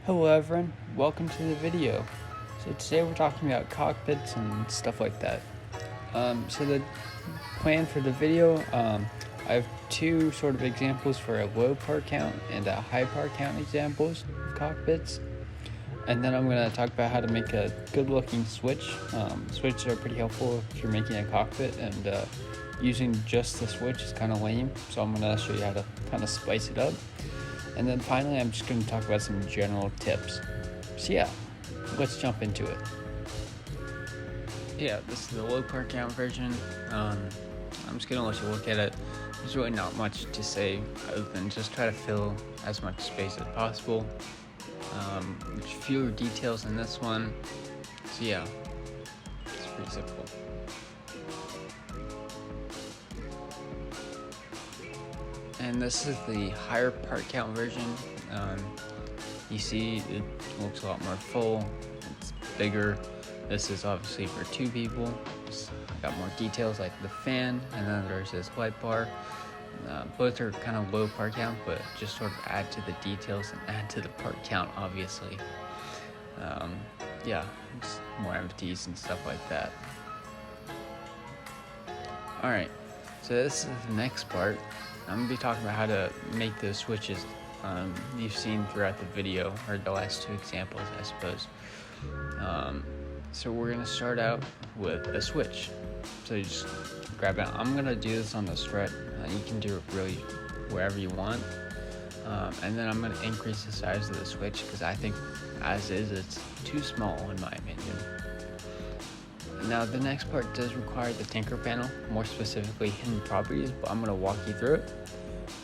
Hello everyone, welcome to the video. So today we're talking about cockpits and stuff like that. So the plan for the video, I have two sort of examples for a low part count and a high part count examples of cockpits. And then I'm going to talk about how to make a good looking switch. Switches are pretty helpful if you're making a cockpit, and using just the switch is kind of lame. So I'm going to show you how to kind of spice it up. And then finally, I'm just going to talk about some general tips. So yeah, let's jump into it. Yeah, this is the low part count version. I'm just going to let you look at it. There's really not much to say other than just try to fill as much space as possible. There's fewer details in this one. So yeah, it's pretty simple. And this is the higher part count version. You see it looks a lot more full, it's bigger. This is obviously for two people. It's got more details like the fan, and then there's this light bar. Both are kind of low part count, but just sort of add to the details and add to the part count, obviously. Yeah, just more empties and stuff like that. Alright, so this is the next part. I'm going to be talking about how to make those switches you've seen throughout the video, or the last two examples, I suppose. So we're going to start out with a switch. So you just grab it. I'm going to do this on the strut. You can do it really wherever you want. And then I'm going to increase the size of the switch because I think as is, it's too small in my opinion. Now the next part does require the tinker panel, more specifically hidden properties, but I'm going to walk you through it.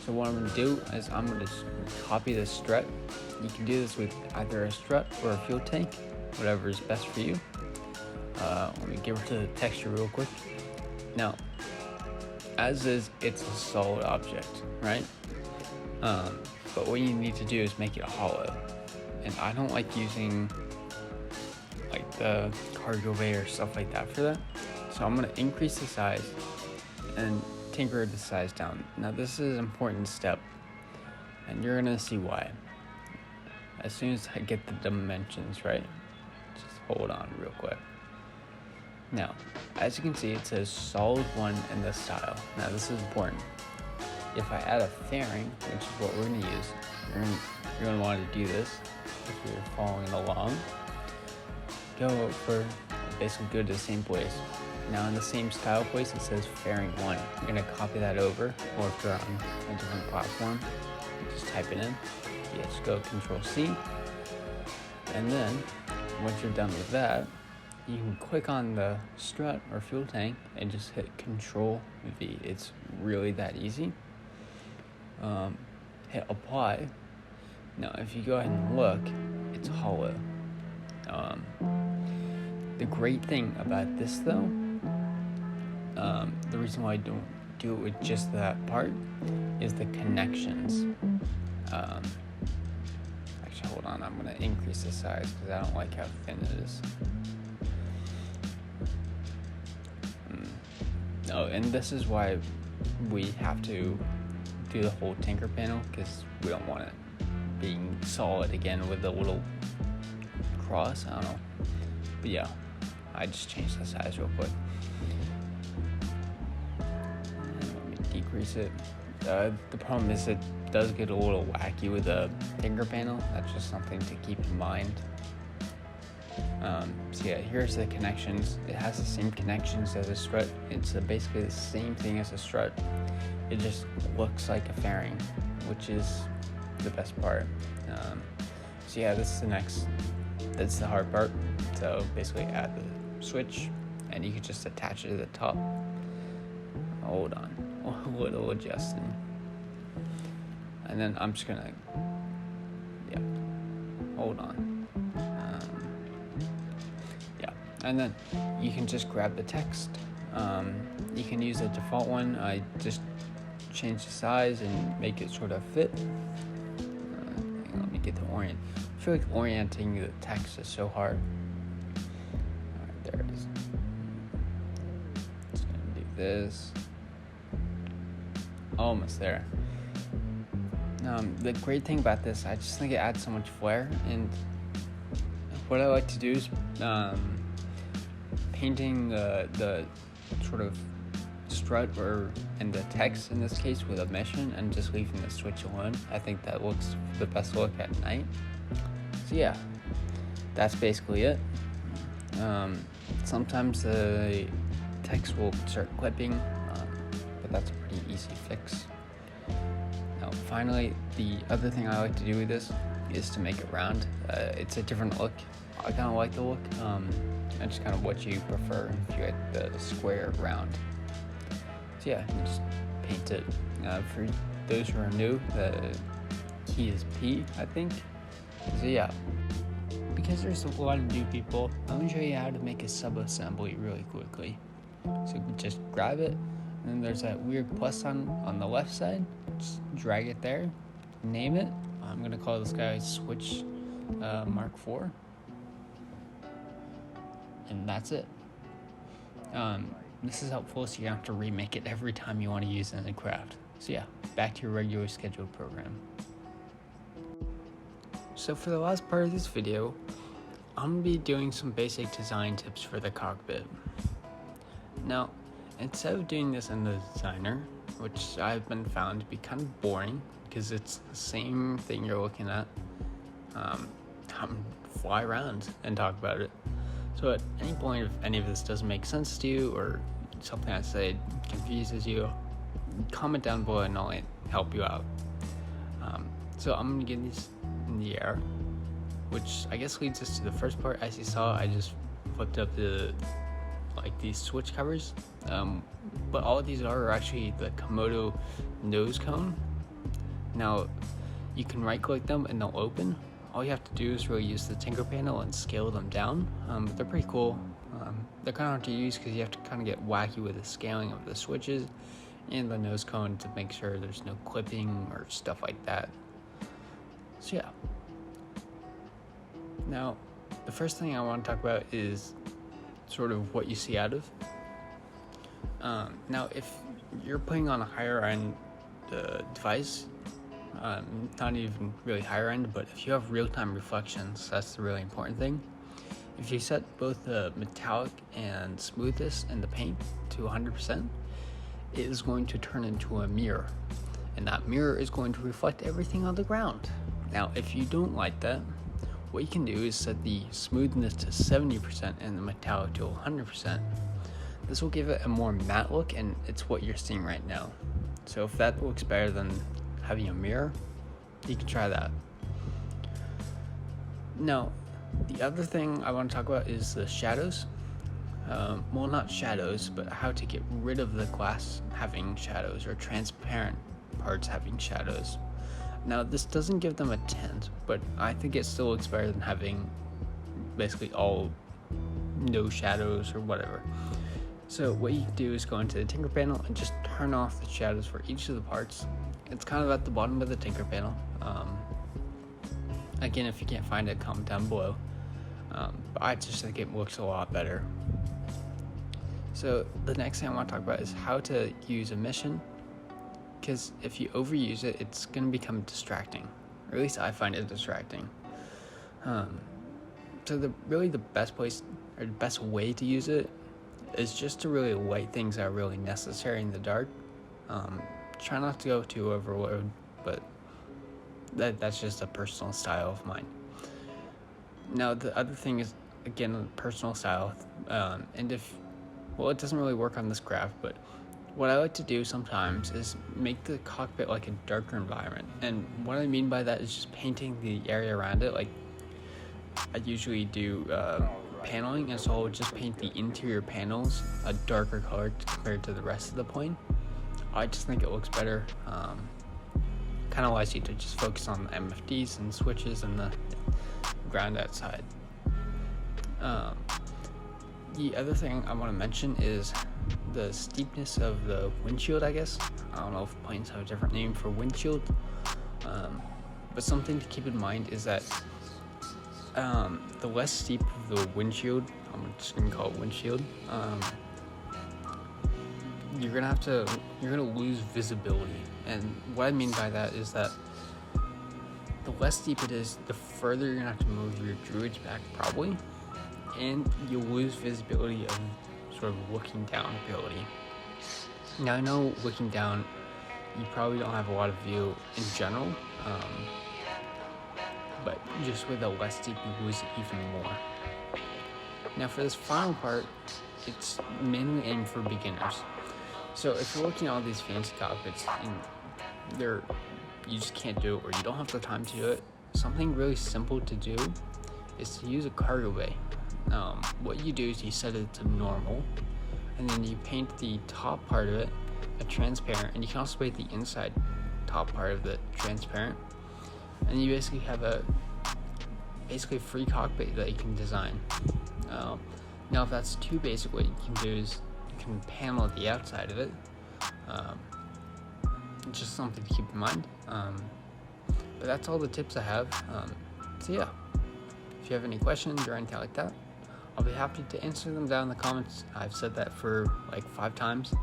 So what I'm going to do is I'm going to copy the strut. You can do this with either a strut or a fuel tank, whatever is best for you. Let me get rid of the texture real quick. Now, as is, it's a solid object, right? But what you need to do is make it hollow. And I don't like using like the cargo bay or stuff like that for that. So I'm going to increase the size and tinker the size down. Now this is an important step, and you're going to see why as soon as I get the dimensions right. Just hold on real quick. Now, as you can see, it says solid 1 in this style. Now this is important. If I add a fairing, which is what we're going to use, you're going to want to do this if you're following along. Go for, basically go to the same place. Now in the same style place it says fairing 1. You're going to copy that over, or if you're on a different platform, just type it in. You just go Control C. And then, once you're done with that, you can click on the strut or fuel tank and just hit Control V. It's really that easy. Hit apply. Now if you go ahead and look, it's hollow. The great thing about this though, the reason why I don't do it with just that part is the connections. Actually, hold on, I'm going to increase the size because I don't like how thin it is. No, and this is why we have to do the whole tinker panel, because we don't want it being solid again with the little cross. I don't know, but yeah, I just changed the size real quick. Let me decrease it. The problem is it does get a little wacky with the tinker panel. That's just something to keep in mind. So yeah, here's the connections. It has the same connections as a strut. It's basically the same thing as a strut. It just looks like a fairing, which is the best part. So yeah, this is that's the hard part. So basically add the switch and you can just attach it to the top. Hold on, a little adjusting. And then I'm just gonna, hold on. And then you can just grab the text. You can use the default one. I just change the size and make it sort of fit. Let me get the orient. I feel like orienting the text is so hard. Alright, there it is. Just gonna do this. Almost there. The great thing about this, I just think it adds so much flair, and what I like to do is painting the sort of strut and the text in this case with a mission, and just leaving the switch alone. I think that looks the best look at night. So yeah, that's basically it. Sometimes the text will start clipping, but that's a pretty easy fix. Now finally, the other thing I like to do with this is to make it round. It's a different look. I kind of like the look, and just kind of what you prefer, if you like the square round. So yeah, you just paint it. For those who are new, the key is P, I think. So yeah, because there's a lot of new people, I'm going to show you how to make a sub-assembly really quickly. So just grab it, and then there's that weird plus on the left side. Just drag it there, name it. I'm going to call this guy Switch Mark IV. And that's it. This is helpful so you don't have to remake it every time you want to use it in a craft. So yeah, back to your regular scheduled program. So for the last part of this video, I'm going to be doing some basic design tips for the cockpit. Now, instead of doing this in the designer, which I've been found to be kind of boring because it's the same thing you're looking at, fly around and talk about it. So at any point, if any of this doesn't make sense to you, or something I said confuses you, comment down below and I'll help you out. So I'm going to get these in the air, which I guess leads us to the first part. As you saw, I just flipped up these switch covers, but all of these are actually the Komodo nose cone. Now you can right click them and they'll open. All you have to do is really use the Tinker panel and scale them down. But they're pretty cool. They're kind of hard to use because you have to kind of get wacky with the scaling of the switches and the nose cone to make sure there's no clipping or stuff like that. So yeah. Now, the first thing I want to talk about is sort of what you see out of. Now, if you're putting on a higher end device, not even really higher end, but if you have real-time reflections, that's the really important thing. If you set both the metallic and smoothness in the paint to 100%, it is going to turn into a mirror, and that mirror is going to reflect everything on the ground. Now, if you don't like that, what you can do is set the smoothness to 70% and the metallic to 100%. This will give it a more matte look, and it's what you're seeing right now. So if that looks better than having a mirror, you can try that. Now, the other thing I want to talk about is the shadows. Well, not shadows, but how to get rid of the glass having shadows, or transparent parts having shadows. Now, this doesn't give them a tint, but I think it still looks better than having basically all no shadows or whatever. So what you can do is go into the Tinker panel and just turn off the shadows for each of the parts. It's kind of at the bottom of the Tinker panel. Again, if you can't find it, comment down below. But I just think it looks a lot better. So the next thing I want to talk about is how to use emission, because if you overuse it, it's going to become distracting, or at least I find it distracting. So the best place, or the best way to use it is just to really light things that are really necessary in the dark. Try not to go too overload, but that's just a personal style of mine. Now, the other thing is, again, personal style, and it doesn't really work on this craft, but what I like to do sometimes is make the cockpit like a darker environment. And what I mean by that is just painting the area around it. Like, I usually do paneling, and so I'll just paint the interior panels a darker color compared to the rest of the plane. I just think it looks better. Kind of allows you to just focus on the MFDs and switches and the ground outside. The other thing I want to mention is the steepness of the windshield, I guess. I don't know if planes have a different name for windshield, but something to keep in mind is that the less steep of the windshield, I'm just going to call it windshield, you're gonna lose visibility. And what I mean by that is that the less steep it is, the further you're gonna have to move your druids back probably, and you'll lose visibility of sort of looking down ability. Now I know looking down, you probably don't have a lot of view in general, but just with a less steep you lose it even more. Now for this final part, it's mainly aimed for beginners. So if you're looking at all these fancy cockpits and you just can't do it, or you don't have the time to do it, something really simple to do is to use a cargo bay. What you do is you set it to normal, and then you paint the top part of it a transparent, and you can also paint the inside top part of it transparent, and you basically have a free cockpit that you can design. Now if that's too basic, what you can do is you can panel the outside of it. Just something to keep in mind. But that's all the tips I have. So yeah, if you have any questions or anything like that, I'll be happy to answer them down in the comments. I've said that for like 5 times,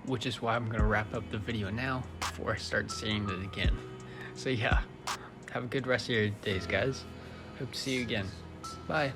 which is why I'm gonna wrap up the video now before I start saying it again. So yeah, have a good rest of your days, guys. Hope to see you again. Bye.